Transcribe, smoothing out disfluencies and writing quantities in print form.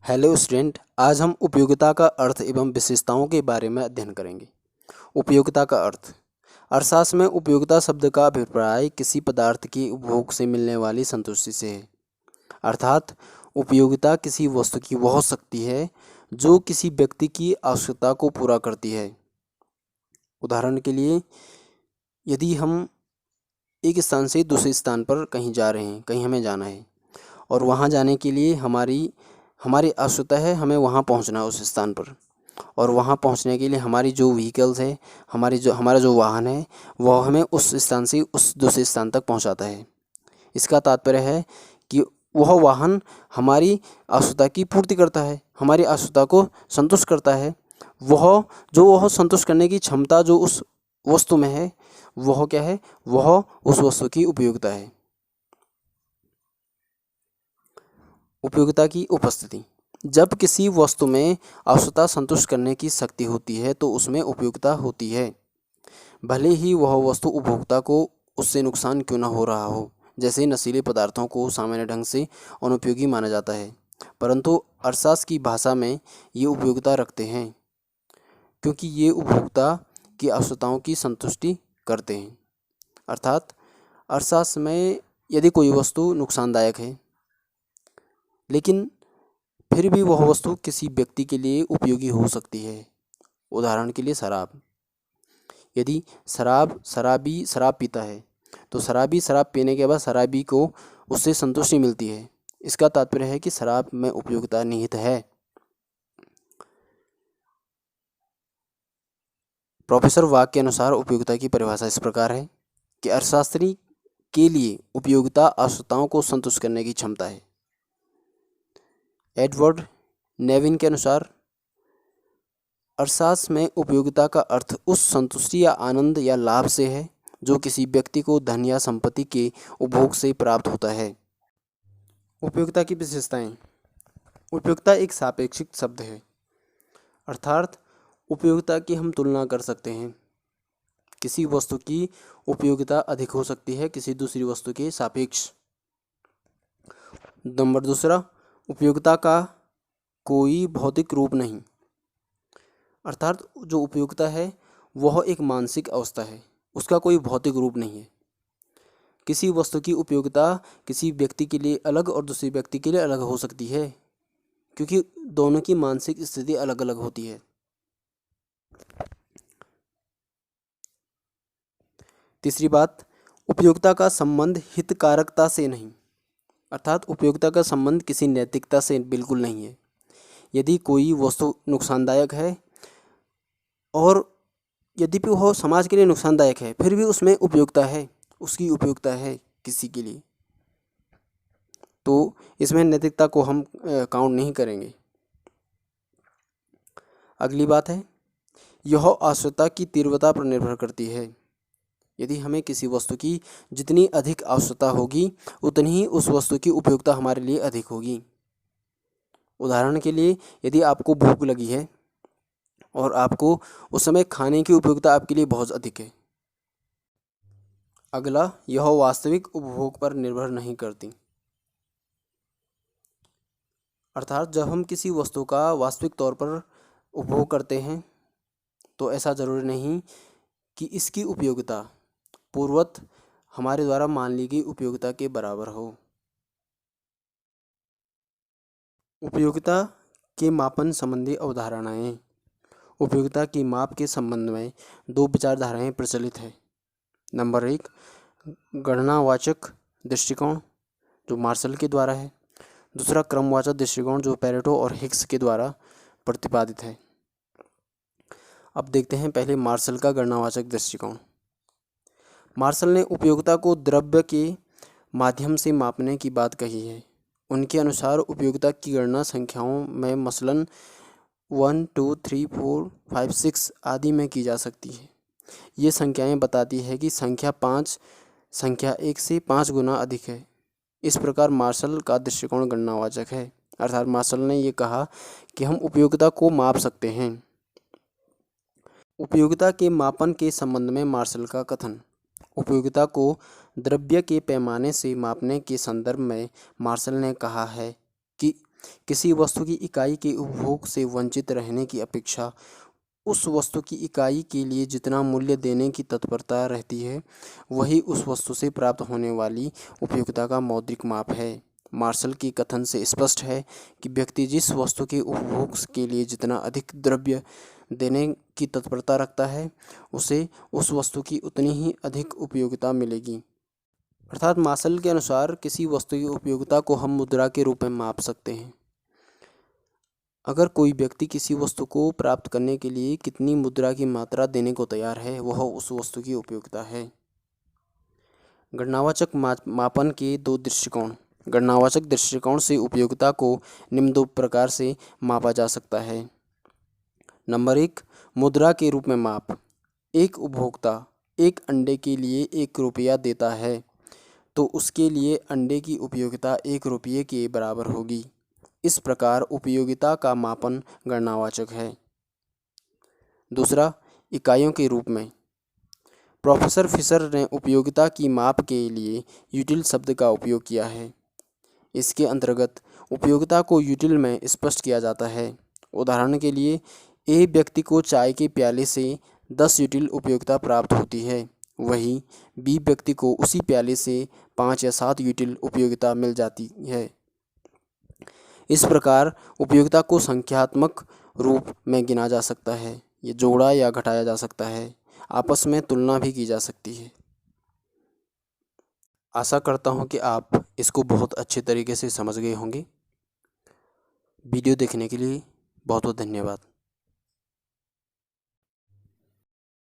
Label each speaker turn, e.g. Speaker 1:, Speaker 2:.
Speaker 1: Hello student, आज हम उपयोगिता का अर्थ एवं विशेषताओं के बारे में अध्ययन करेंगे। उपयोगिता का अर्थ। अर्थशास्त्र में उपयोगिता शब्द का अभिप्राय किसी पदार्थ की उपभोग से मिलने वाली संतुष्टि से है। अर्थात उपयोगिता किसी वस्तु की वह शक्ति है जो किसी व्यक्ति की आवश्यकता को पूरा करती है। उदाहरण के लिए, यदि हम एक स्थान से दूसरे स्थान पर कहीं जा रहे हैं, कहीं हमें जाना है और वहाँ जाने के लिए हमारी आवश्यकता है, हमें वहाँ पहुँचना है उस स्थान पर। और वहाँ पहुँचने के लिए हमारी जो व्हीकल्स है, हमारा जो वाहन है, वह हमें उस स्थान से उस दूसरे स्थान तक पहुँचाता है। इसका तात्पर्य है कि वह वाहन हमारी आवश्यकता की पूर्ति करता है, हमारी आवश्यकता को संतुष्ट करता है। वह संतुष्ट करने की क्षमता जो उस वस्तु में है, वह क्या है? वह उस वस्तु की उपयोगिता है। उपयोगिता की उपस्थिति। जब किसी वस्तु में आवश्यकता संतुष्ट करने की शक्ति होती है तो उसमें उपयोगिता होती है, भले ही वह वस्तु उपभोक्ता को उससे नुकसान क्यों न हो रहा हो। जैसे नशीले पदार्थों को सामान्य ढंग से अनुपयोगी माना जाता है, परंतु अर्थशास्त्र की भाषा में ये उपयोगिता रखते हैं क्योंकि ये उपभोक्ता की आवश्यकताओं की संतुष्टि करते हैं। अर्थात अर्थशास्त्र में यदि कोई वस्तु नुकसानदायक है लेकिन फिर भी वह वस्तु किसी व्यक्ति के लिए उपयोगी हो सकती है। उदाहरण के लिए शराब। यदि शराबी शराब पीता है तो शराबी शराब पीने के बाद शराबी को उससे संतुष्टि मिलती है। इसका तात्पर्य है कि शराब में उपयोगिता निहित है। प्रोफेसर वाघ के अनुसार उपयोगिता की परिभाषा इस प्रकार है कि अर्थशास्त्री के लिए उपयोगिता आवश्यकताओं को संतुष्ट करने की क्षमता है। एडवर्ड नेविन के अनुसार अर्थशास्त्र में उपयोगिता का अर्थ उस संतुष्टि या आनंद या लाभ से है जो किसी व्यक्ति को धन या संपत्ति के उपभोग से प्राप्त होता है। उपयोगिता की विशेषताएं। उपयोगिता एक सापेक्षिक शब्द है, अर्थात उपयोगिता की हम तुलना कर सकते हैं। किसी वस्तु की उपयोगिता अधिक हो सकती है किसी दूसरी वस्तु के सापेक्ष। नंबर दूसरा, उपयोगिता का कोई भौतिक रूप नहीं, अर्थात जो उपयोगिता है वह एक मानसिक अवस्था है, उसका कोई भौतिक रूप नहीं है। किसी वस्तु की उपयोगिता किसी व्यक्ति के लिए अलग और दूसरे व्यक्ति के लिए अलग हो सकती है क्योंकि दोनों की मानसिक स्थिति अलग अलग होती है। तीसरी बात, उपयोगिता का संबंध हितकारकता से नहीं, अर्थात उपयोगिता का संबंध किसी नैतिकता से बिल्कुल नहीं है। यदि कोई वस्तु नुकसानदायक है और यद्यपि वह समाज के लिए नुकसानदायक है, फिर भी उसमें उपयोगिता है, उसकी उपयोगिता है किसी के लिए, तो इसमें नैतिकता को हम काउंट नहीं करेंगे। अगली बात है, यह आवश्यकता की तीव्रता पर निर्भर करती है। यदि हमें किसी वस्तु की जितनी अधिक आवश्यकता होगी उतनी ही उस वस्तु की उपयोगिता हमारे लिए अधिक होगी। उदाहरण के लिए, यदि आपको भूख लगी है और आपको उस समय खाने की उपयोगिता आपके लिए बहुत अधिक है। अगला, यह वास्तविक उपभोग पर निर्भर नहीं करती, अर्थात जब हम किसी वस्तु का वास्तविक तौर पर उपभोग करते हैं तो ऐसा ज़रूरी नहीं कि इसकी उपयोगिता पूर्वत हमारे द्वारा मान ली गई उपयोगिता के बराबर हो। उपयोगिता के मापन संबंधी अवधारणाएं। उपयोगिता की माप के संबंध में दो विचारधाराएं प्रचलित हैं। नंबर 1, गणनावाचक दृष्टिकोण जो मार्शल के द्वारा है। दूसरा, क्रमवाचक दृष्टिकोण जो पेरेटो और हिग्स के द्वारा प्रतिपादित है। अब देखते हैं पहले मार्शल का गणनावाचक दृष्टिकोण। मार्शल ने उपयोगिता को द्रव्य के माध्यम से मापने की बात कही है। उनके अनुसार उपयोगिता की गणना संख्याओं में मसलन 1, 2, 3, 4, 5, 6 आदि में की जा सकती है। ये संख्याएं बताती है कि संख्या 5 संख्या 1 से 5 गुना अधिक है। इस प्रकार मार्शल का दृष्टिकोण गणनावाचक है, अर्थात मार्शल ने ये कहा कि हम उपयोगिता को माप सकते हैं। उपयोगिता के मापन के संबंध में मार्शल का कथन। उपयोगिता को द्रव्य के पैमाने से मापने के संदर्भ में मार्शल ने कहा है कि किसी वस्तु की इकाई के उपभोग से वंचित रहने की अपेक्षा उस वस्तु की इकाई के लिए जितना मूल्य देने की तत्परता रहती है, वही उस वस्तु से प्राप्त होने वाली उपयोगिता का मौद्रिक माप है। मार्शल के कथन से स्पष्ट है कि व्यक्ति जिस वस्तु के उपभोग के लिए जितना अधिक द्रव्य देने की तत्परता रखता है, उसे उस वस्तु की उतनी ही अधिक उपयोगिता मिलेगी। अर्थात मार्शल के अनुसार किसी वस्तु की उपयोगिता को हम मुद्रा के रूप में माप सकते हैं। अगर कोई व्यक्ति किसी वस्तु को प्राप्त करने के लिए कितनी मुद्रा की मात्रा देने को तैयार है, वह उस वस्तु की उपयोगिता है। गणनावाचक मापन के दो दृष्टिकोण। गणनावाचक दृष्टिकोण से उपयोगिता को निम्न दो प्रकार से मापा जा सकता है। नंबर 1, मुद्रा के रूप में माप। एक उपभोक्ता एक अंडे के लिए 1 रुपया देता है, तो उसके लिए अंडे की उपयोगिता 1 रुपये के बराबर होगी। इस प्रकार उपयोगिता का मापन गणनावाचक है। दूसरा, इकाइयों के रूप में। प्रोफेसर फिशर ने उपयोगिता की माप के लिए यूटिल शब्द का उपयोग किया है। इसके अंतर्गत उपयोगिता को यूटिल में स्पष्ट किया जाता है। उदाहरण के लिए, ए व्यक्ति को चाय के प्याले से 10 यूटिल उपयोगिता प्राप्त होती है, वहीं बी व्यक्ति को उसी प्याले से 5 या 7 यूटिल उपयोगिता मिल जाती है। इस प्रकार उपयोगिता को संख्यात्मक रूप में गिना जा सकता है, ये जोड़ा या घटाया जा सकता है, आपस में तुलना भी की जा सकती है। आशा करता हूँ कि आप इसको बहुत अच्छे तरीके से समझ गए होंगे। वीडियो देखने के लिए बहुत बहुत धन्यवाद।